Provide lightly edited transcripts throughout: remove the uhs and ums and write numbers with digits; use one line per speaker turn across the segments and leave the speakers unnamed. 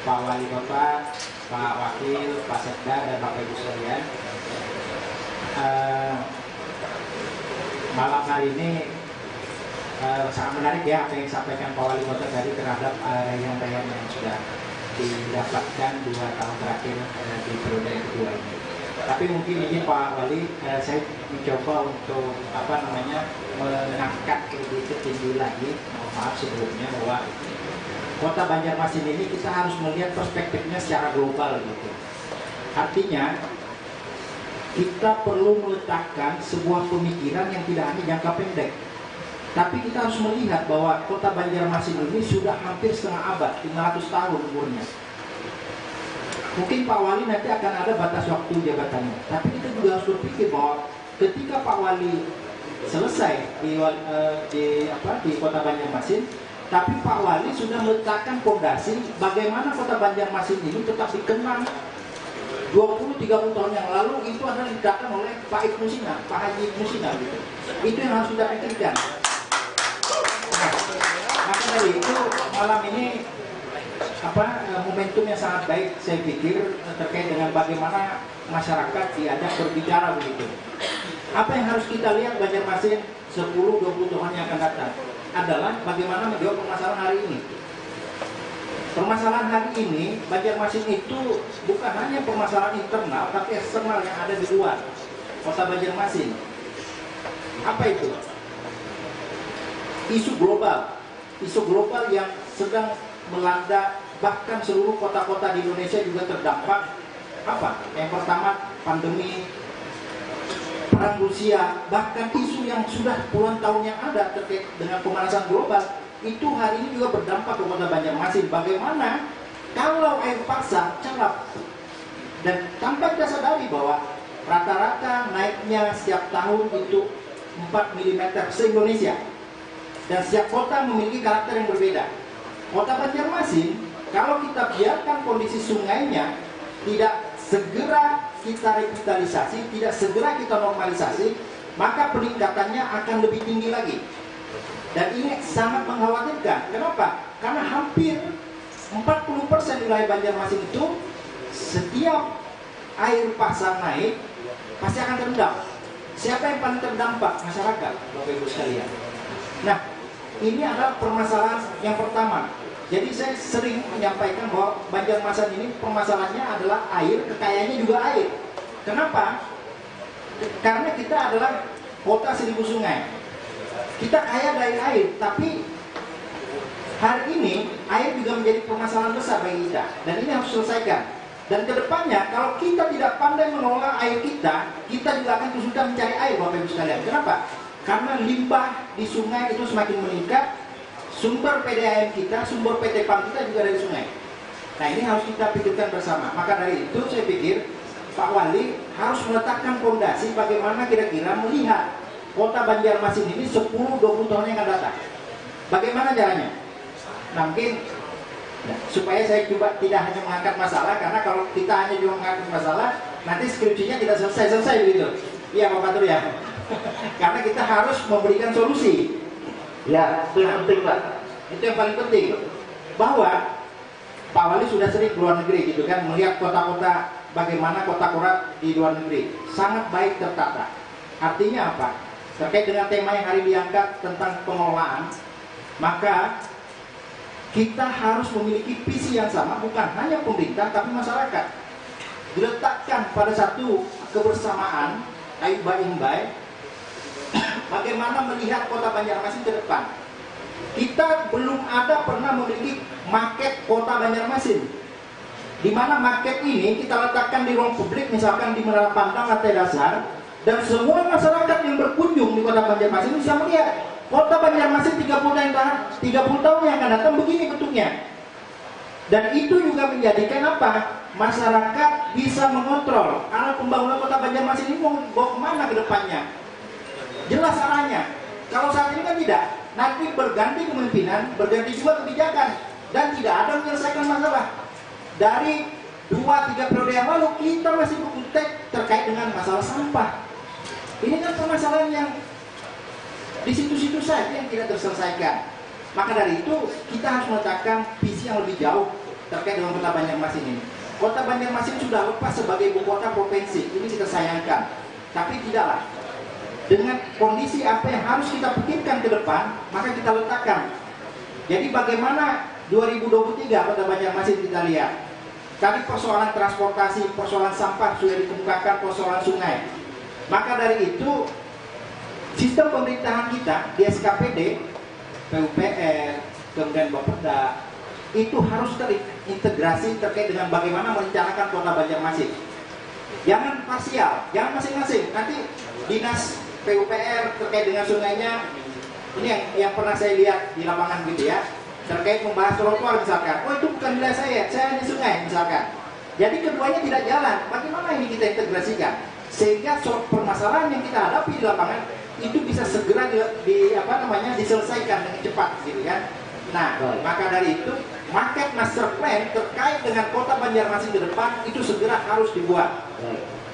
Pak Wali Kota, Pak Wakil, Pak Sekda, dan Bapak Ibu sekalian. Malam hari ini sangat menarik ya apa yang disampaikan Pak Wali Kota tadi terhadap raihan-raihan yang sudah didapatkan 2 tahun terakhir di periode kedua ini. Tapi mungkin ini Pak Wali, saya mencoba untuk mengangkat lebih tinggi lagi. Mohon maaf sebelumnya bahwa Kota Banjarmasin ini kita harus melihat perspektifnya secara global gitu. Artinya kita perlu meletakkan sebuah pemikiran yang tidak hanya jangka pendek, tapi kita harus melihat bahwa Kota Banjarmasin ini sudah hampir setengah abad, 500 tahun umurnya. Mungkin Pak Wali nanti akan ada batas waktu jabatannya, tapi kita juga harus berpikir bahwa ketika Pak Wali selesai di Kota Banjarmasin, tapi Pak Wali sudah meletakkan fondasi bagaimana Kota Banjarmasin ini tetap dikenang 20-30 tahun yang lalu. Itu adalah diletakkan oleh Pak Ibnu Sina, Pak Haji Ibnu Sina gitu. Itu yang harus kita pikirkan. Nah, maka dari itu malam ini momentum yang sangat baik saya pikir terkait dengan bagaimana masyarakat diajak berbicara begitu. Apa yang harus kita lihat Banjarmasin 10-20 tahun yang akan datang adalah bagaimana menjawab permasalahan hari ini. Permasalahan hari ini Banjarmasin itu bukan hanya permasalahan internal tapi eksternal yang ada di luar Kota Banjarmasin. Apa itu? Isu global yang sedang melanda bahkan seluruh kota-kota di Indonesia juga terdampak. Apa? Yang pertama pandemi, perang Rusia, bahkan isu yang sudah puluhan tahun yang ada terkait dengan pemanasan global itu hari ini juga berdampak ke Kota Banjarmasin. Bagaimana kalau air pasang calap, dan tanpa kita sadari bahwa rata-rata naiknya setiap tahun itu 4 mm se-Indonesia, dan setiap kota memiliki karakter yang berbeda. Kota Banjarmasin, kalau kita biarkan kondisi sungainya tidak segera kita revitalisasi, tidak segera kita normalisasi, maka peningkatannya akan lebih tinggi lagi. Dan ini sangat mengkhawatirkan. Kenapa? Karena hampir 40% wilayah Banjarmasin itu setiap air pasang naik pasti akan terendam. Siapa yang paling terdampak? Masyarakat, Bapak Ibu sekalian. Nah, ini adalah permasalahan yang pertama. Jadi saya sering menyampaikan bahwa Banjarmasin ini permasalahannya adalah air, kekayaannya juga air. Kenapa? Karena kita adalah kota 1000 sungai. Kita kaya dari air, tapi hari ini air juga menjadi permasalahan besar bagi kita. Dan ini harus selesaikan. Dan kedepannya kalau kita tidak pandai mengelola air kita juga akan kesulitan mencari air, Bapak Ibu sekalian. Kenapa? Karena limbah di sungai itu semakin meningkat. Sumber PDAM kita, sumber PT PAM kita juga dari sungai. Nah ini harus kita pikirkan bersama. Maka dari itu saya pikir Pak Wali harus meletakkan fondasi bagaimana kira-kira melihat Kota Banjarmasin ini 10-20 tahun yang akan datang. Bagaimana caranya? Nah, mungkin supaya saya coba tidak hanya mengangkat masalah, karena kalau kita hanya cuma mengangkat masalah, nanti skripsinya tidak selesai begitu. Iya Pak Fatur ya. Karena kita harus memberikan solusi. Ya, itu yang penting Pak. Itu yang paling penting. Bahwa Pak Wali sudah sering ke luar negeri gitu kan, melihat kota-kota, bagaimana kota-kota di luar negeri sangat baik tertata. Artinya apa? Terkait dengan tema yang hari diangkat tentang pengelolaan, maka kita harus memiliki visi yang sama, bukan hanya pemerintah tapi masyarakat. Diletakkan pada satu kebersamaan, imbai, bagaimana melihat Kota Banjarmasin ke depan. Kita belum ada pernah memiliki market Kota Banjarmasin, di mana market ini kita letakkan di ruang publik, misalkan di Menara Pandang lantai dasar, dan semua masyarakat yang berkunjung di Kota Banjarmasin bisa melihat Kota Banjarmasin 30 tahun yang akan datang begini bentuknya. Dan itu juga menjadikan apa? Masyarakat bisa mengontrol arah pembangunan Kota Banjarmasin ini mau bawa kemana ke depannya. Jelas arahnya. Kalau saat ini kan tidak. Nanti berganti kepemimpinan, berganti juga kebijakan, dan tidak ada menyelesaikan masalah. Dari 2-3 periode yang lalu kita masih berkutik terkait dengan masalah sampah. Ini kan permasalahan yang di situ-situ saja yang tidak terselesaikan. Maka dari itu kita harus meletakkan visi yang lebih jauh terkait dengan Kota Banjarmasin ini. Kota Banjarmasin sudah lepas sebagai ibu kota provinsi, ini kita sayangkan. Tapi tidaklah. Dengan kondisi apa yang harus kita pikirkan ke depan, maka kita letakkan. Jadi bagaimana 2023 Kota Banjarmasin kita lihat. Tadi persoalan transportasi, persoalan sampah sudah dikemukakan, persoalan sungai. Maka dari itu, sistem pemerintahan kita di SKPD, PUPR, kemudian Bapeda, itu harus terintegrasi terkait dengan bagaimana merencanakan Kota Banjarmasin. Jangan parsial, jangan masing-masing. Nanti dinas PUPR terkait dengan sungainya, ini yang pernah saya lihat di lapangan gitu ya, terkait membahas trotoar misalkan, oh itu bukan wilayah saya di sungai misalkan. Jadi keduanya tidak jalan. Bagaimana ini kita integrasikan sehingga permasalahan yang kita hadapi di lapangan itu bisa segera diselesaikan dengan cepat gitu kan. Nah, maka dari itu market master plan terkait dengan Kota Banjarmasin ke depan itu segera harus dibuat.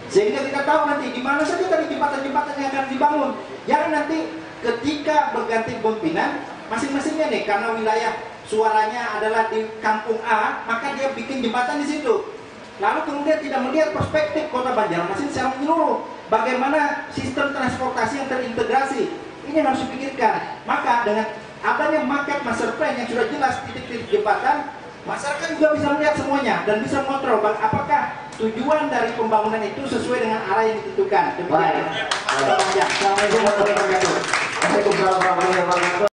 Sehingga kita tahu nanti di mana saja tadi jembatan-jembatan yang akan dibangun. Jangan nanti ketika berganti pimpinan masing-masingnya nih, karena wilayah suaranya adalah di kampung A, maka dia bikin jembatan di situ. Lalu kemudian tidak melihat perspektif Kota Banjarmasin secara menyeluruh. Bagaimana sistem transportasi yang terintegrasi. Ini yang harus dipikirkan. Maka dengan adanya market master plan yang sudah jelas titik-titik jembatan, masyarakat juga bisa melihat semuanya dan bisa mengontrol apakah tujuan dari pembangunan itu sesuai dengan arah yang ditentukan. Demikian.
Assalamualaikum warahmatullahi wabarakatuh.